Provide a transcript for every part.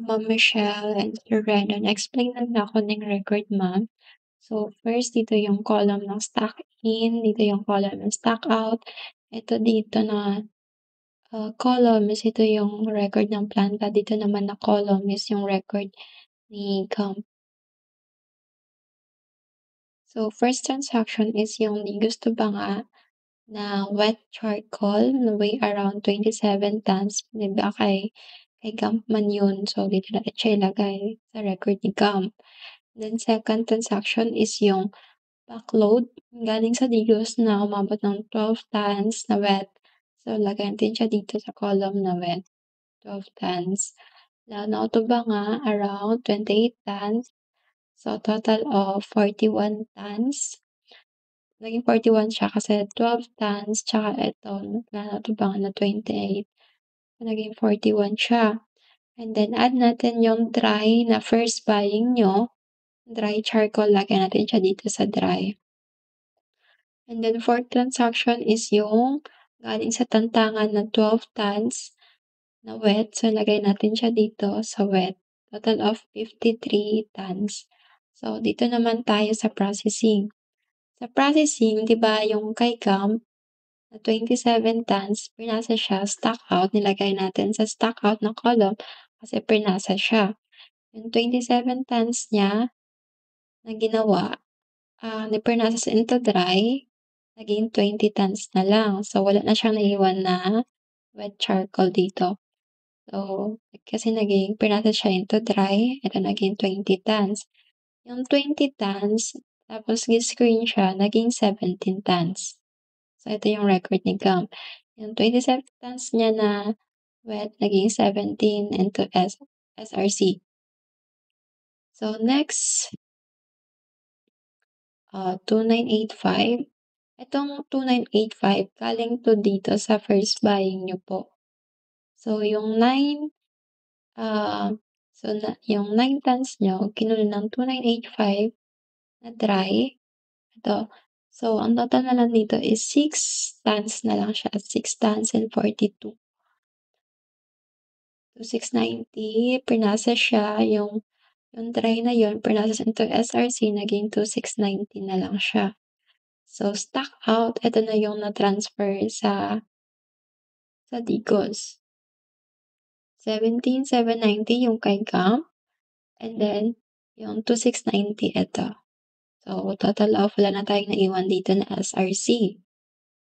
Ma'am Michelle and Sir Renan, explain lang ako ng record, ma'am. So, first dito yung column ng stock in, dito yung column ng stock out. Ito dito na column is ito yung record ng planta. Dito naman na column is yung record ni Gump. So, first transaction is yung di gusto ba nga na wet charcoal na weigh around 27 tons. Diba kay Gump man yun. So, dito na siya ilagay sa record ni Gump. Then, second transaction is yung backload galing sa Digos na umabot ng 12 tons na wet. So, lagyan natin siya dito sa column na wet, 12 tons. Nauto ba nga around 28 tons. So, total of 41 tons. Naging 41 siya kasi 12 tons tsaka ito, nauto ba nga na 28. So, naging 41 siya. And then, add natin yung dry na first buying nyo. Dry charcoal, lagyan natin siya dito sa dry. And then, fourth transaction is yung galing sa tantangan na 12 tons na wet. So, lagay natin siya dito sa wet. Total of 53 tons. So, dito naman tayo sa processing. Sa processing, di ba yung kay Gump na 27 tons, pinasa siya, stock out, nilagay natin sa stock out na column kasi pinasa siya. Yung 27 tons niya na ginawa, pinasa into dry, naging 20 tons na lang. So, wala na siyang naiwan na wet charcoal dito. So, kasi pinasa siya into dry, ito naging 20 tons. Yung 20 tons, tapos screen siya, naging 17 tons. So, ito yung record ni Gump. Yung 27 tons niya na wet, naging 17 into SRC. So, next, 2985. Itong 2985, galing to dito sa first buying nyo po. So, yung 9 tons nyo, kinuha ng 2985 na dry. Ito. So, ang total na lang dito is 6 tons na lang siya. 6 tons and 42. So, 690, pinasa siya. Yung dry na yun, pinasa into SRC, naging 2690 na lang siya. So, stock out, ito na yung na-transfer sa Digos. 17,790 yung kay Gump. And then, yung 2,690 ito. So, total of wala na tayong naiwan dito na SRC.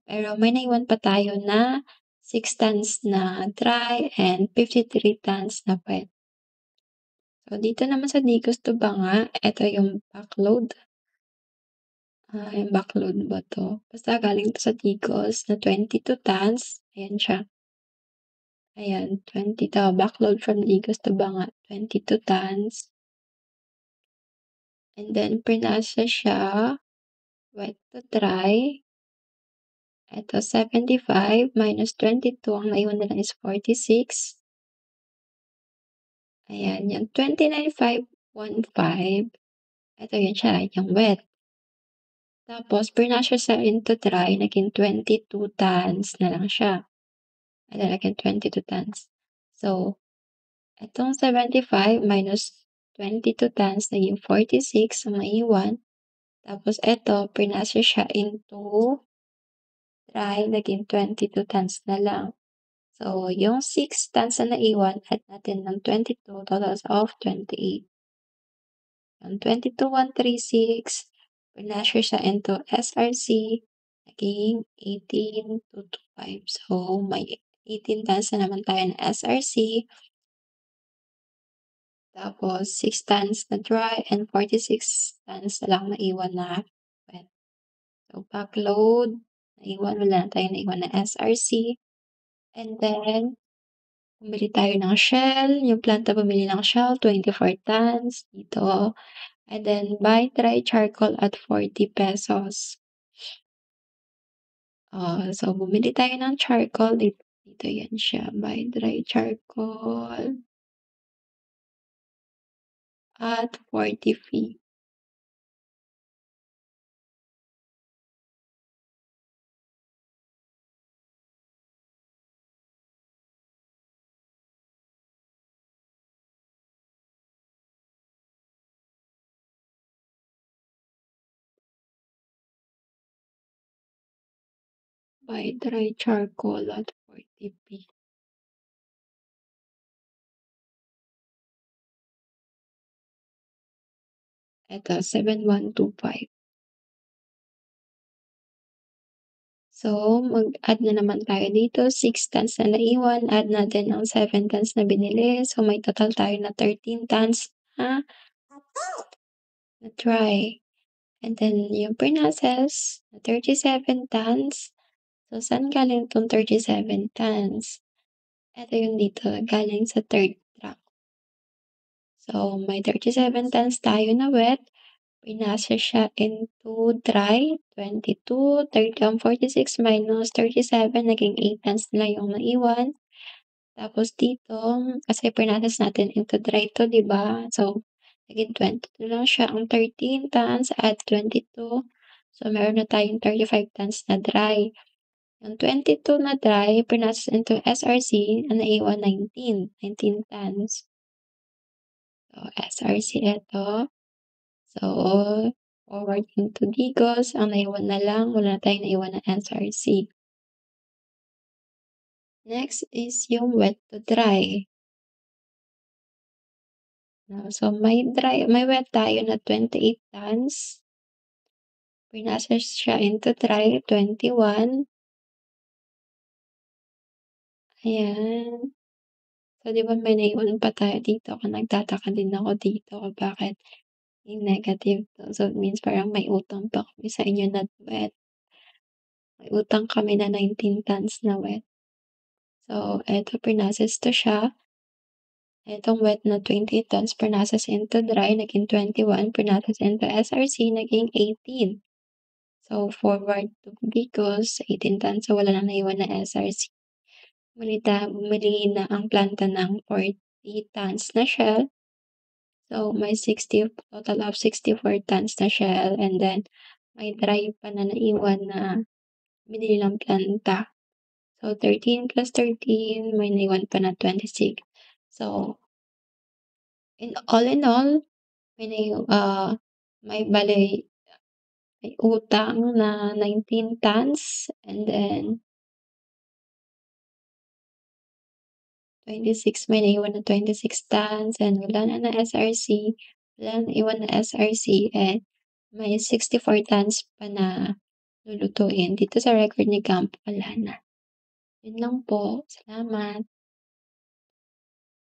Pero may naiwan pa tayo na 6 tons na dry and 53 tons na wet. So, dito naman sa Digos to ba nga, ito yung backload. Yung backload ba to? Basta galing to sa Digos na 22 tons. Ayan siya. Ayan, 20 to. Backload from Digos to ba nga, 22 tons. And then, pinasa siya, wet to dry. Ito, 75 minus 22. Ang naiwan na lang is 46. Ayan, yung 29,515. Ito yun siya, yung wet. Tapos, pinasya sa into dry, naging 22 tons na lang siya. Ito, naging 22 tons. So, itong 75 minus 22 tons, naging 46 ang maiwan. Tapos, ito, pinasya siya into dry, naging 22 tons na lang. So, yung 6 tons na naiwan, add natin ng 22, totals of 28. Yung 22,136, pinasya siya into SRC, naging 18,225. So, may 18 tons na naman tayo na SRC. Tapos, 6 tons na dry and 46 tons na lang naiwan na wet. So, backload, wala na tayo naiwan na SRC. And then, bumili tayo ng shell. Yung planta bumili ng shell, 24 tons dito. And then, buy dry charcoal at 40 pesos. So, bumili tayo ng charcoal. Dito yan siya. Buy dry charcoal at 40 fee. by dry charcoal at 40p. Eto 7125. So, mag-add na naman tayo dito, 6 tons na naiwan, add natin ang 7 tons na binili. So, may total tayo na 13 tons na dry. And then yung prenasels na 37 tons. So, saan galing 'tong 37 tons? Eto yung dito, galing sa third truck. So, may 37 tons tayo na wet. Pinasa siya into dry, 22, 30 ang 46 minus 37, naging 8 tons na lang yung naiwan. Tapos dito, kasi prinasas natin into dry 'to, 'di ba? So, naging 22 lang siya. Ang 13 tons add 22. So, meron na tayong 35 tons na dry. Yung 22 na dry, prinasas into SRC, ang naiwan 19 tons. So, SRC eto. So, forward into Digos, ang naiwan na lang, wala na tayong naiwan na SRC. Next is yung wet to dry. So, may wet tayo na 28 tons. Pinasa siya into dry, 21. Ayan. So, 'di ba may naiwan pa tayo dito, kung nagtataka din ako dito kung bakit yung negative 'to. So, it means parang may utang pa kami sa inyo na wet. May utang kami na 19 tons na wet. So, eto prinocess to siya. Etong wet na 20 tons prinocess into dry, naging 21, prinocess into SRC, naging 18. So, forward to Bicos, 18 tons, so wala nang naiwan na SRC. Bumili na ang planta ng 40 tons na shell. So, may total of 64 tons na shell, and then may dry pa na naiwan na binili ng planta. So, 13 plus 13, may naiwan pa na 26. So, in all, may bale, may utang na 19 tons, and then 26, may naiwan na 26 tons, and wala na na SRC, wala na naiwan na SRC, and may 64 tons pa na lulutuin. Dito sa record ni Camp, wala na. Yun lang po, salamat.